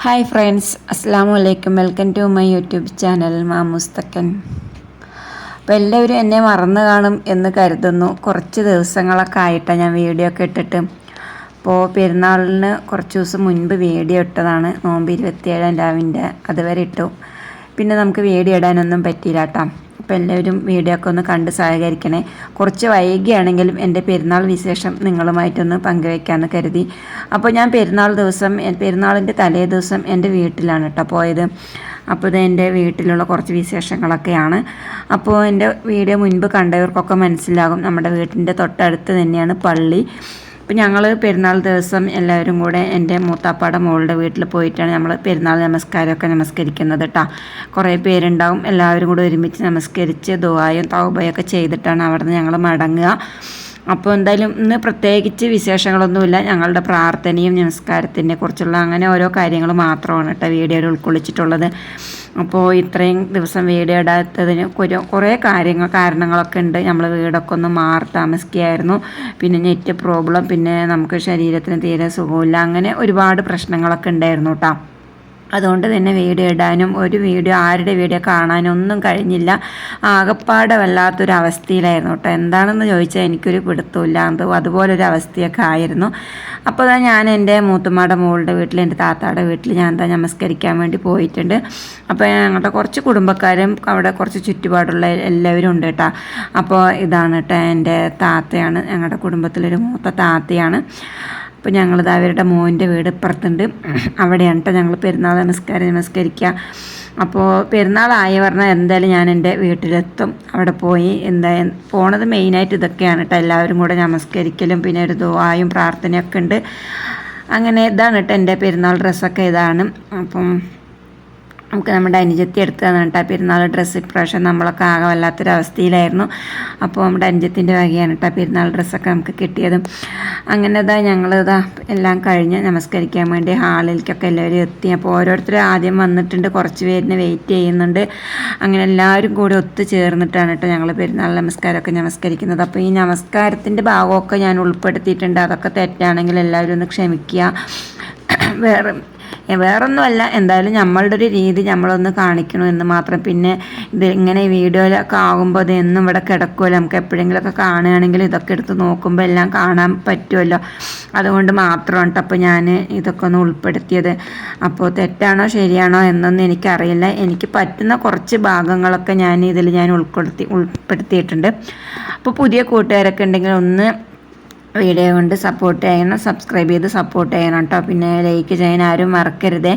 Hi friends, അസ്സാമു അലൈക്കും. Welcome to my YouTube channel മാമൂസ്തക്കൻ. അപ്പോൾ എല്ലാവരും എന്നെ മറന്നു കാണും എന്ന് കരുതുന്നു. കുറച്ച് ദിവസങ്ങളൊക്കെ ആയിട്ടാണ് ഞാൻ വീഡിയോ ഒക്കെ ഇട്ടിട്ട്. അപ്പോൾ പെരുന്നാളിന് കുറച്ച് ദിവസം മുൻപ് വീഡിയോ ഇട്ടതാണ്, നോമ്പ് 27 രാവിൻ്റെ അതുവരെ ഇട്ടു. പിന്നെ നമുക്ക് വീഡിയോ ഇടാനൊന്നും പറ്റിയില്ല കേട്ടോ. അപ്പോൾ എല്ലാവരും വീഡിയോ ഒക്കെ ഒന്ന് കണ്ട് സഹകരിക്കണേ. കുറച്ച് വൈകിയാണെങ്കിലും എൻ്റെ പെരുന്നാൾ വിശേഷം നിങ്ങളുമായിട്ടൊന്ന് പങ്കുവയ്ക്കാമെന്ന് കരുതി. അപ്പോൾ ഞാൻ പെരുന്നാളിൻ്റെ തലേ ദിവസം എൻ്റെ വീട്ടിലാണ് കേട്ടോ പോയത്. അപ്പോൾ ഇത് എൻ്റെ വീട്ടിലുള്ള കുറച്ച് വിശേഷങ്ങളൊക്കെയാണ്. അപ്പോൾ എൻ്റെ വീഡിയോ മുൻപ് കണ്ടവർക്കൊക്കെ മനസ്സിലാകും, നമ്മുടെ വീട്ടിൻ്റെ തൊട്ടടുത്ത് തന്നെയാണ് പള്ളി. അപ്പോൾ ഞങ്ങൾ പെരുന്നാൾ ദിവസം എല്ലാവരും കൂടെ എൻ്റെ മൂത്താപ്പാടെ മോളുടെ വീട്ടിൽ പോയിട്ടാണ് നമ്മൾ പെരുന്നാൾ നമസ്കാരമൊക്കെ നമസ്കരിക്കുന്നത് കേട്ടോ. കുറേ പേരുണ്ടാവും, എല്ലാവരും കൂടെ ഒരുമിച്ച് നമസ്കരിച്ച് ദുആയും തൗബയൊക്കെ ചെയ്തിട്ടാണ് അവിടെ നിന്ന് ഞങ്ങൾ മടങ്ങുക. അപ്പോൾ എന്തായാലും ഇന്ന് പ്രത്യേകിച്ച് വിശേഷങ്ങളൊന്നുമില്ല. ഞങ്ങളുടെ പ്രാർത്ഥനയും നമസ്കാരത്തിനെ കുറിച്ചുള്ള അങ്ങനെ ഓരോ കാര്യങ്ങൾ മാത്രമാണ് കേട്ടോ വീഡിയോയിൽ ഉൾക്കൊള്ളിച്ചിട്ടുള്ളത്. അപ്പോൾ ഇത്രയും ദിവസം വീഡിയോ ഇടാത്തതിന് കുറേ കാരണങ്ങളൊക്കെ ഉണ്ട്. നമ്മൾ വീടൊക്കെ ഒന്ന് മാറി താമസിക്കുകയായിരുന്നു, പിന്നെ നെറ്റ് പ്രോബ്ലം, പിന്നെ നമുക്ക് ശരീരത്തിന് തീരെ സുഖമില്ല, അങ്ങനെ ഒരുപാട് പ്രശ്നങ്ങളൊക്കെ ഉണ്ടായിരുന്നു കേട്ടോ. അതുകൊണ്ട് തന്നെ വീഡിയോ ഇടാനും ആരുടെ വീഡിയോ കാണാനും ഒന്നും കഴിഞ്ഞില്ല. ആകപ്പാടെ വല്ലാത്തൊരവസ്ഥയിലായിരുന്നു കേട്ടോ. എന്താണെന്ന് ചോദിച്ചാൽ എനിക്കൊരു പിടുത്തമില്ല, അതുപോലൊരു അവസ്ഥയൊക്കെ ആയിരുന്നു. അപ്പോൾ ഞാൻ എൻ്റെ മൂത്തുമ്മയുടെ മോളുടെ വീട്ടിൽ, എൻ്റെ താത്തായുടെ വീട്ടിൽ ഞാൻ നമസ്കരിക്കാൻ വേണ്ടി പോയിട്ടുണ്ട്. അപ്പോൾ ഞങ്ങളുടെ കുറച്ച് കുടുംബക്കാരും അവിടെ കുറച്ച് ചുറ്റുപാടുള്ള എല്ലാവരും ഉണ്ട് കേട്ടോ. അപ്പോൾ ഇതാണ് കേട്ടോ എൻ്റെ താത്തയാണ്, ഞങ്ങളുടെ കുടുംബത്തിലൊരു മൂത്ത താത്തയാണ്. അപ്പോൾ ഞങ്ങളിത് അവരുടെ മോൻ്റെ വീട് ഇപ്പുറത്തുണ്ട്, അവിടെയാണ് കേട്ടോ ഞങ്ങൾ പെരുന്നാൾ നമസ്കരിക്കുക. അപ്പോൾ പെരുന്നാളായി പറഞ്ഞാൽ എന്തായാലും ഞാൻ എൻ്റെ വീട്ടിലെത്തും. അവിടെ പോയി പോണത് മെയിനായിട്ട് ഇതൊക്കെയാണ് കേട്ടോ. എല്ലാവരും കൂടെ നമസ്കരിക്കലും പിന്നെ ഒരു ദുആയും പ്രാർത്ഥനയൊക്കെ ഉണ്ട്. അങ്ങനെ ഇതാണ് കേട്ടോ എൻ്റെ പെരുന്നാൾ ഡ്രസ്സൊക്കെ ഇതാണ്. അപ്പം നമുക്ക് നമ്മുടെ അനുജത്തി എടുത്ത് തന്നിട്ട് കേട്ടോ പെരുന്നാൾ ഡ്രസ്സ്. ഇപ്രാവശ്യം നമ്മളൊക്കെ ആകെ വല്ലാത്തൊരവസ്ഥയിലായിരുന്നു. അപ്പോൾ നമ്മുടെ അനുജത്തിൻ്റെ വകയാണ് കേട്ടോ പെരുന്നാൾ ഡ്രസ്സൊക്കെ നമുക്ക് കിട്ടിയത്. അങ്ങനെ ഞങ്ങളിതാ എല്ലാം കഴിഞ്ഞ് നമസ്കരിക്കാൻ വേണ്ടി ഹാളിലേക്കൊക്കെ എല്ലാവരും എത്തി. അപ്പോൾ ഓരോരുത്തരും ആദ്യം വന്നിട്ടുണ്ട്, കുറച്ച് പേരിനെ വെയിറ്റ് ചെയ്യുന്നുണ്ട്. അങ്ങനെ എല്ലാവരും കൂടി ഒത്തു ചേർന്നിട്ടാണ് കേട്ടോ ഞങ്ങൾ പെരുന്നാൾ നമസ്കാരമൊക്കെ നമസ്കരിക്കുന്നത്. അപ്പോൾ ഈ നമസ്കാരത്തിൻ്റെ ഭാഗമൊക്കെ ഞാൻ ഉൾപ്പെടുത്തിയിട്ടുണ്ട്. അതൊക്കെ തെറ്റാണെങ്കിൽ എല്ലാവരും ഒന്ന് ക്ഷമിക്കുക. വേറൊന്നുമല്ല, എന്തായാലും നമ്മളുടെ ഒരു രീതി നമ്മളൊന്ന് കാണിക്കണം എന്ന് മാത്രം. പിന്നെ ഇത് ഇങ്ങനെ വീഡിയോയിലൊക്കെ ആകുമ്പോൾ അത് എന്നും ഇവിടെ കിടക്കുമല്ലോ, നമുക്ക് എപ്പോഴെങ്കിലുമൊക്കെ കാണുകയാണെങ്കിൽ ഇതൊക്കെ എടുത്ത് നോക്കുമ്പോൾ എല്ലാം കാണാൻ പറ്റുമല്ലോ, അതുകൊണ്ട് മാത്രമാണ് കേട്ടോ അപ്പോൾ ഞാൻ ഇതൊക്കെ ഒന്ന് ഉൾപ്പെടുത്തിയത്. അപ്പോൾ തെറ്റാണോ ശരിയാണോ എന്നൊന്നും എനിക്കറിയില്ല. എനിക്ക് പറ്റുന്ന കുറച്ച് ഭാഗങ്ങളൊക്കെ ഞാൻ ഉൾപ്പെടുത്തിയിട്ടുണ്ട്. അപ്പോൾ പുതിയ കൂട്ടുകാരൊക്കെ ഉണ്ടെങ്കിൽ ഒന്ന് വീഡിയോ കൊണ്ട് സപ്പോർട്ട് ചെയ്യണം, സബ്സ്ക്രൈബ് ചെയ്ത് സപ്പോർട്ട് ചെയ്യണം കേട്ടോ. പിന്നെ ലൈക്ക് ചെയ്യാൻ ആരും മറക്കരുതേ.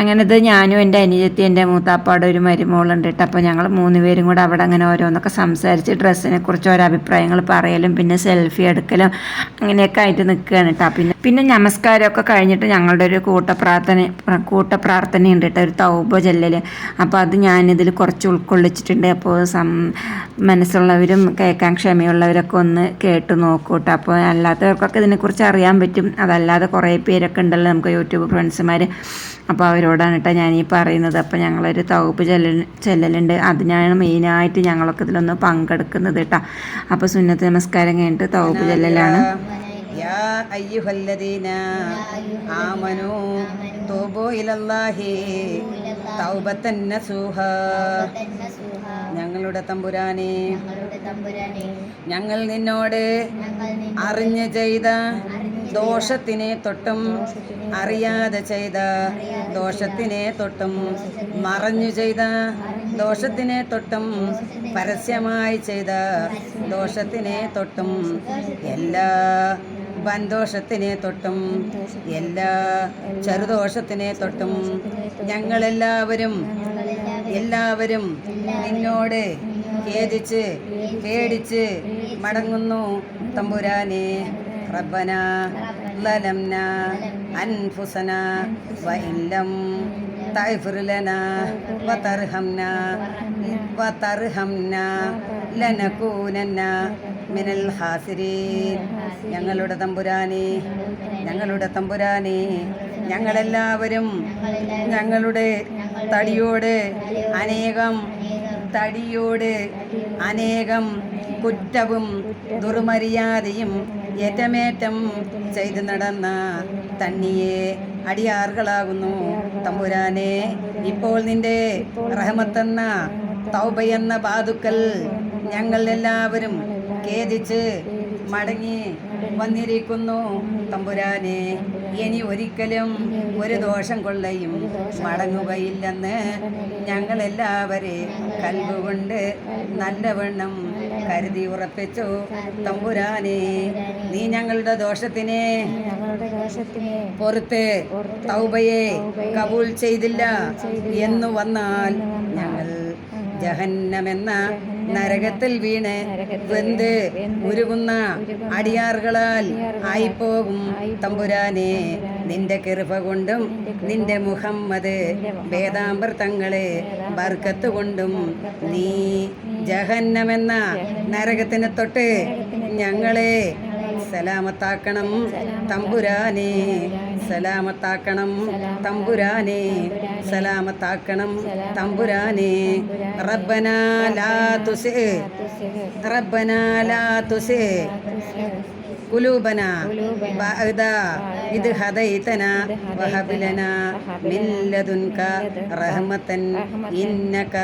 അങ്ങനത്തെ ഞാനും എൻ്റെ അനുജത്തി, എൻ്റെ മൂത്താപ്പാടെ ഒരു മരുമോളുണ്ട് കേട്ടോ. അപ്പോൾ ഞങ്ങൾ 3 പേരും കൂടെ അവിടെ അങ്ങനെ ഓരോന്നൊക്കെ സംസാരിച്ച് ഡ്രസ്സിനെ കുറിച്ച് ഓരോ അഭിപ്രായങ്ങൾ പറയലും പിന്നെ സെൽഫി എടുക്കലും അങ്ങനെയൊക്കെ ആയിട്ട് നിൽക്കുകയാണ് കേട്ടോ. പിന്നെ നമസ്കാരമൊക്കെ കഴിഞ്ഞിട്ട് ഞങ്ങളുടെ ഒരു കൂട്ടപ്രാർത്ഥനയുണ്ട് കേട്ടോ, ഒരു തൗബ ചൊല്ലൽ. അപ്പോൾ അത് ഞാനിതിൽ കുറച്ച് ഉൾക്കൊള്ളിച്ചിട്ടുണ്ട്. അപ്പോൾ മനസ്സുള്ളവരും കേൾക്കാൻ ക്ഷമയുള്ളവരൊക്കെ ഒന്ന് കേട്ട് നോക്കൂ കേട്ടോ. അപ്പോൾ അല്ലാത്തവർക്കൊക്കെ ഇതിനെക്കുറിച്ച് അറിയാൻ പറ്റും. അതല്ലാതെ കുറേ പേരൊക്കെ ഉണ്ടല്ലോ നമുക്ക് യൂട്യൂബ് ഫ്രണ്ട്സുമാർ. അപ്പോൾ അവരോടാണ് കേട്ടോ ഞാനീ പറയുന്നത്. അപ്പോൾ ഞങ്ങളൊരു തൗബ ചെല്ലലുണ്ട്, അതിനാണ് മെയിനായിട്ട് ഞങ്ങളൊക്കെ ഇതിലൊന്ന് പങ്കെടുക്കുന്നത് കേട്ടോ. അപ്പോൾ സുന്നത്ത് നമസ്കാരം കഴിഞ്ഞിട്ട് തൗബ ചെല്ലലാണ്. യാ അയ്യുഹല്ലദീന ആമനൂ തൂബൂ ഇലല്ലാഹി തൗബത്തൻ നസൂഹ. ഞങ്ങളുടെ തമ്പുരാനെ, ഞങ്ങൾ നിന്നോട് അറിഞ്ഞ് ചെയ്ത ദോഷത്തിനെ തൊട്ടും അറിയാതെ ചെയ്ത ദോഷത്തിനെ തൊട്ടും മറഞ്ഞു ചെയ്ത ദോഷത്തിനെ തൊട്ടും പരസ്യമായി ചെയ്ത ദോഷത്തിനെ തൊട്ടും എല്ലാ വൻദോഷത്തിനെ തൊട്ടും എല്ലാ ചെറുദോഷത്തിനെ തൊട്ടും ഞങ്ങളെല്ലാവരും നിന്നോട് ഖേദിച്ച് പേടിച്ച് മടങ്ങുന്നു തമ്പുരാനെ. റബ്ബന ലലംന അൻഫുസന വഇൻ ലം തഗ്ഫിർ ലനാ വതർഹംന ലനകൂനന്ന മിനൽ ഖാസിരീൻ. ഞങ്ങളുടെ തമ്പുരാനെ, ഞങ്ങളെല്ലാവരും ഞങ്ങളുടെ തടിയോട് അനേകം കുറ്റവും ദുർമര്യാദയും ഏറ്റമേറ്റം ചെയ്തു നടന്ന തണ്ണിയെ അടിയാറുകളാകുന്നു തമ്പുരാനെ. ഇപ്പോൾ നിന്റെ റഹ്മത്തെന്ന തൗബയെന്ന ബാതുക്കൽ ഞങ്ങൾ എല്ലാവരും ഖേദിച്ച് മടങ്ങി വന്നിരിക്കുന്നു തമ്പുരാനെ. ഇനി ഒരിക്കലും ഒരു ദോഷം കൊള്ളയും മടങ്ങുകയില്ലെന്ന് ഞങ്ങളെല്ലാവരെയും കൽബുകൊണ്ട് നല്ലവണ്ണം കരുതി ഉറപ്പിച്ചു തമ്പുരാനെ. നീ ഞങ്ങളുടെ ദോഷത്തിനെ പുറത്ത് തൗബയെ കബൂൽ ചെയ്തില്ല എന്നു വന്നാൽ ഞങ്ങൾ ജഹന്നമെന്ന നരകത്തിൽ വീണ് വെന്ത് ഉരുകുന്ന അടിയാറുകളാൽ ആയിപ്പോകും തമ്പുരാനെ. നിന്റെ കൃപ കൊണ്ടും നിന്റെ മുഹമ്മദ് വേദാമൃതങ്ങളെ ബർക്കത്ത് കൊണ്ടും നീ ജഹന്നമെന്ന നരകത്തിനെ തൊട്ട് ഞങ്ങളെ സലാമത്താക്കണം തമ്പുരാനെ. സലാമത്താക്കണം തമ്പുരാനെ. സലാമത്താക്കണം തമ്പുരാനെ. റബ്ബനാ ലാ തുസിഅ് റബ്ബനാ ലാ തുസിഅ് قلوبنا بعد إذ هديتنا وهب لنا من لدنك رحمة إنك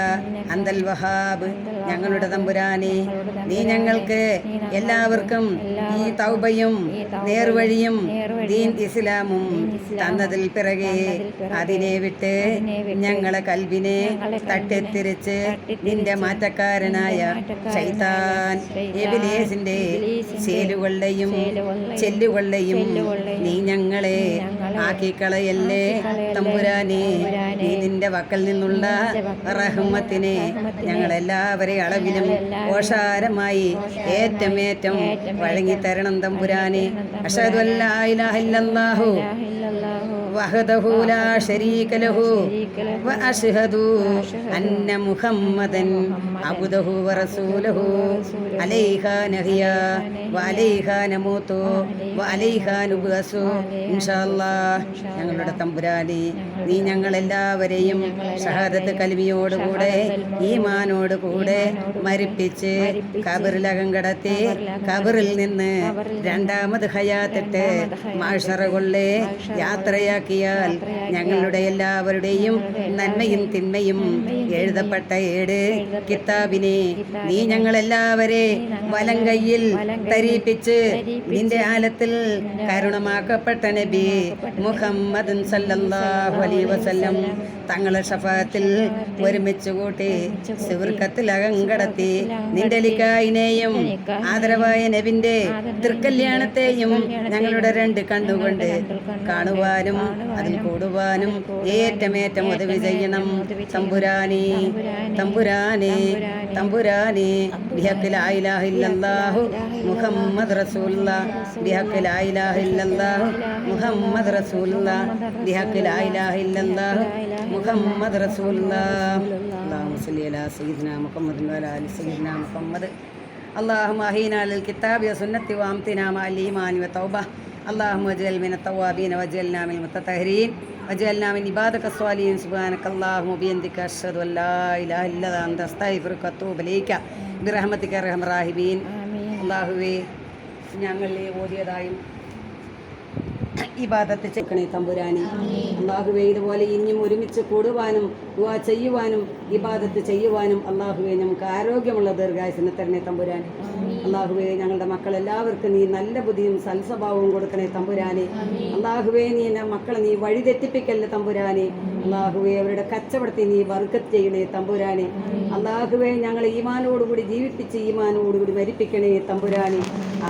أنت الوهاب. ഞങ്ങളുടെ തമ്പുരാനെ, നീ ഞങ്ങൾക്ക് എല്ലാവർക്കും ഈ തൗബയും നേർവഴിയും ദീൻ ഇസ്ലാമും തന്നതിൽ പിറകെ അതിനെ വിട്ട് ഞങ്ങളെ കൽബിനെ തട്ടിത്തിരിച്ച് നിന്റെ മാറ്റക്കാരനായ ശൈത്താൻ ഇബ്ലീസിന്റെ ചേലുകളുടെയും ചെല്ലുകൊള്ളയും നീ ഞങ്ങളെ ആക്കിക്കളയല്ലേ തമ്പുരാനെ. നീ നിന്റെ വക്കൽ നിന്നുള്ള റഹ്മത്തിനെ ഞങ്ങളെല്ലാവരെയും അളവിലും ഓഷാരമായി ഏറ്റമേറ്റം വഴങ്ങിത്തരണം തമ്പുരാനെ. അഷ്ഹദു അല്ലാ ഇലാഹ ഇല്ലല്ലാഹു വഹ്ദഹു ലാ ശരീക ലഹു വഅഷ്ഹദു അന്ന മുഹമ്മദൻ അബ്ദുഹു വറസൂലുഹു അലൈഹാ നഹിയ വഅലൈഹാ നമൂതു വഅലൈഹാ നുബ്അസു ഇൻഷാ അല്ലാഹ്. ഞങ്ങളുടെ തമ്പുരാനെ, നീ ഞങ്ങളെല്ലാവരെയും ഷഹാദത്ത് കലിമയോടുകൂടെ ഈമാനോടുകൂടെ മരിപ്പിച്ച് ഖബറിലകം കടത്തി ഖബറിൽ നിന്ന് രണ്ടാമത് ഹയാത്തിട്ട് മാഷറ കൊള്ളെ യാത്രയാക്കിയാൽ ഞങ്ങളുടെ എല്ലാവരുടെയും നന്മയും തിന്മയും എഴുതപ്പെട്ട 7 കിതാബിനെ നീ ഞങ്ങളെല്ലാവരെ വലം കയ്യിൽ തരീപ്പിച്ച് നിന്റെ ആലത്തിൽ കരുണമാക്കപ്പെട്ട നബി മുഹമ്മദ് സല്ലല്ലാഹു അലൈഹി വസല്ലം തങ്ങളെ ഷഫാത്തിൽ ഒരുമിച്ച് കൂട്ടി സുവർക്കത്തിൽ അകങ്കടത്തി നിന്റെ ലിക്കായിനെയും ആദരവായ നബിന്റെ തൃക്കല്യാണത്തെയും ഞങ്ങളുടെ 2 കണ്ണുകൊണ്ട് കാണുവാനും അതിൽ കൂടുവാനും ഏറ്റമേറ്റം ഉദവി ചെയ്യണം തമ്പുരാനെ. തമ്പുരാനെ തമ്പുരാനെ ബിഹഖ് ലാ ഇലാഹ ഇല്ലല്ലാഹു മുഹമ്മദ് റസൂലുള്ളാഹ് ബിഹഖ് ലാ ഇലാഹ ഇല്ലല്ലാഹു മുഹമ്മദ് റസൂലുള്ളാഹ് ബിഹഖ് ലാ ഇലാഹ ഇല്ലല്ലാഹു മുഹമ്മദ് റസൂലുള്ളാഹ്. അല്ലാഹുമ്മ സ്വല്ലി അലാ സയ്യിദിനാ മുഹമ്മദ് വഅലാ ആലി സയ്യിദിനാ മുഹമ്മദ്. اللهم أهينا على الكتاب والسنة وأمتنا مع الإيمان والتوبة. اللهم اجعل من التوابين واجعلنا من المتطهرين واجعلنا من عبادك الصالحين. سبحانك اللهم وبحمدك أشهد أن لا إله إلا أنت أستغفرك وأتوب إليك برحمتك يا أرحم الراحمين. അല്ലാഹുവേ, ഞങ്ങളെ ഓതിയതായും ഇബാദത്ത് ചെയ്യണേ തമ്പുരാനെ. അല്ലാഹുവേ, ഇതുപോലെ ഇനിയും ഒരുമിച്ച് കൂടുവാനും ദുആ ചെയ്യുവാനും ഇബാദത്ത് ചെയ്യുവാനും അല്ലാഹുവേ നമുക്ക് ആരോഗ്യമുള്ള ദീർഘായുസ്സിനെ തരണേ തമ്പുരാനെ. അല്ലാഹുവേ, ഞങ്ങളുടെ മക്കളെല്ലാവർക്കും നീ നല്ല ബുദ്ധിയും സൽസ്വഭാവവും കൊടുക്കണേ തമ്പുരാനെ. അല്ലാഹുവേ, നീ മക്കളെ നീ വഴിതെറ്റിപ്പിക്കല്ലേ തമ്പുരാനെ. അല്ലാഹുവേ, അവരുടെ കച്ചവടത്തിൽ നീ ബർക്കത്ത് ചെയ്യണേ തമ്പുരാനെ. അല്ലാഹുവേ, ഞങ്ങൾ ഈമാനോടുകൂടി ജീവിപ്പിച്ച് ഈമാനോടുകൂടി മരിപ്പിക്കണേ തമ്പുരാനെ.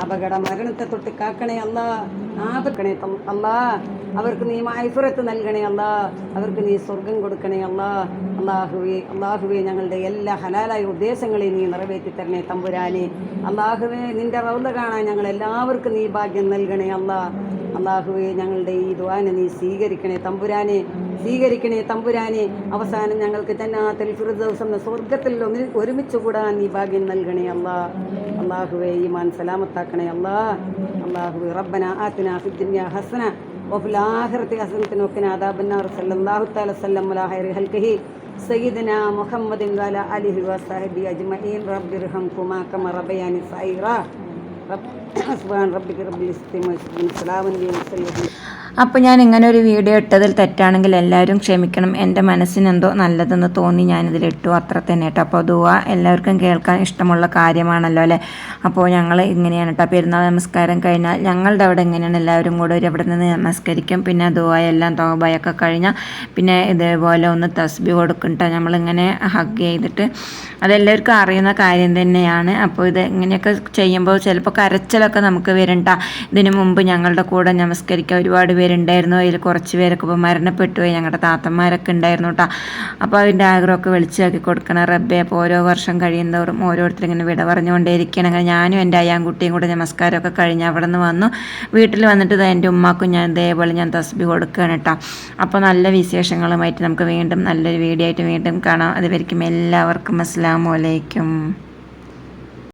അപകട മരണത്തെ തൊട്ട് കാക്കണേ അല്ലാ. ആപക്കണേ അല്ലാ. അവർക്ക് നീ മഗ്ഫിറത്ത് നൽകണേ അല്ലാ. അവർക്ക് നീ സ്വർഗം കൊടുക്കണേ അല്ലാ. അല്ലാഹുവേ, ഞങ്ങളുടെ എല്ലാ ഹലാലായ ഉദ്ദേശങ്ങളെയും നീ നിറവേറ്റി തരണേ തമ്പുരാനെ. അല്ലാഹുവേ, നിന്റെ റൗള കാണാൻ ഞങ്ങളെല്ലാവർക്കും നീ ഭാഗ്യം നൽകണേ അല്ലാ. അല്ലാഹുവേ, ഞങ്ങളുടെ ഈ ദുആനെ നീ സ്വീകരിക്കണേ തമ്പുരാനെ. സ്വീകരിക്കണേ തമ്പുരാനെ. അവസാനം ഞങ്ങൾക്ക് ജന്നാത്തുൽ ഫിർദൗസ് എന്ന സ്വർഗത്തിൽ ഒരുമിച്ച് കൂടാൻ നീ ഭാഗ്യം നൽകണേ അല്ലാ. അല്ലാഹുവേ, ഈമാൻ സലാമത്താക്കണേ അല്ലാ. അല്ലാഹുവേ, റബ്ബനാ ആതിനാ ഫിദ്ദുനിയാ ഹസന വഫിൽ ആഖിറതി ഹസനതൻ വഖിനാ അദാബന്നാർ. സല്ലല്ലാഹു തആല വസല്ലം അലാ ഖൈറി ഖൽഖിഹി സയ്യിദിനാ മുഹമ്മദിൻ വഅലാ ആലിഹി വസഹബിഹി അജ്മഈൻ. റബ്ബിർഹംകുമാ കമാ റബ്ബയാനി സഗീറാ. സുബ്ഹാന റബ്ബിക റബ്ബിൽ ഇസ്സത്തി വ സലാമുൻ അലൽ മുർസലീൻ. അപ്പോൾ ഞാൻ ഇങ്ങനെ ഒരു വീഡിയോ ഇട്ടതിൽ തെറ്റാണെങ്കിൽ എല്ലാവരും ക്ഷമിക്കണം. എൻ്റെ മനസ്സിനെന്തോ നല്ലതെന്ന് തോന്നി ഞാനിതിലിട്ടു, അത്ര തന്നെ കേട്ടോ. അപ്പോൾ ദുആ എല്ലാവർക്കും കേൾക്കാൻ ഇഷ്ടമുള്ള കാര്യമാണല്ലോ അല്ലേ. അപ്പോൾ ഞങ്ങൾ ഇങ്ങനെയാണ് കേട്ടോ, പെരുന്നാൾ നമസ്കാരം കഴിഞ്ഞാൽ ഞങ്ങളുടെ അവിടെ ഇങ്ങനെയാണ്, എല്ലാവരും കൂടെ ഒരു അവിടെ നിന്ന് നമസ്കരിക്കും. പിന്നെ ദുആ എല്ലാം തൗബയൊക്കെ കഴിഞ്ഞാൽ പിന്നെ ഇതേപോലെ ഒന്ന് തസ്ബീഹ് കൊടുക്കും കേട്ടോ. നമ്മളിങ്ങനെ ഹഗ് ചെയ്തിട്ട് അതെല്ലാവർക്കും അറിയുന്ന കാര്യം തന്നെയാണ്. അപ്പോൾ ഇത് ഇങ്ങനെയൊക്കെ ചെയ്യുമ്പോൾ ചിലപ്പോൾ കരച്ചിലൊക്കെ നമുക്ക് വരും കേട്ടോ. ഇതിനു മുമ്പ് ഞങ്ങളുടെ കൂടെ നമസ്കരിക്കാൻ ഒരുപാട് പേരുണ്ടായിരുന്നു. അതിൽ കുറച്ച് പേരൊക്കെ ഇപ്പോൾ മരണപ്പെട്ടു പോയി, ഞങ്ങളുടെ താത്തന്മാരൊക്കെ ഉണ്ടായിരുന്നു കേട്ടോ. അപ്പോൾ അതിൻ്റെ ആഗ്രഹമൊക്കെ വിളിച്ചാക്കി കൊടുക്കണം റബ്ബെ. അപ്പോൾ ഓരോ വർഷം കഴിയുന്നവരും ഓരോരുത്തർ ഇങ്ങനെ വിട പറഞ്ഞുകൊണ്ടേയിരിക്കണം. അങ്ങനെ ഞാനും എൻ്റെ അയ്യാൻകുട്ടിയും കൂടെ നമസ്കാരമൊക്കെ കഴിഞ്ഞ് അവിടെ നിന്ന് വന്നു. വീട്ടിൽ വന്നിട്ട് എൻ്റെ ഉമ്മാക്കും ഞാൻ ഇതേപോലെ ഞാൻ തസ്ബീഹ് കൊടുക്കുകയാണ് കേട്ടോ. അപ്പോൾ നല്ല വിശേഷങ്ങളുമായിട്ട് നമുക്ക് വീണ്ടും നല്ലൊരു വീഡിയോ ആയിട്ട് വീണ്ടും കാണാം. അതുവരെയ്ക്കും എല്ലാവർക്കും അസ്സലാമു അലൈക്കും.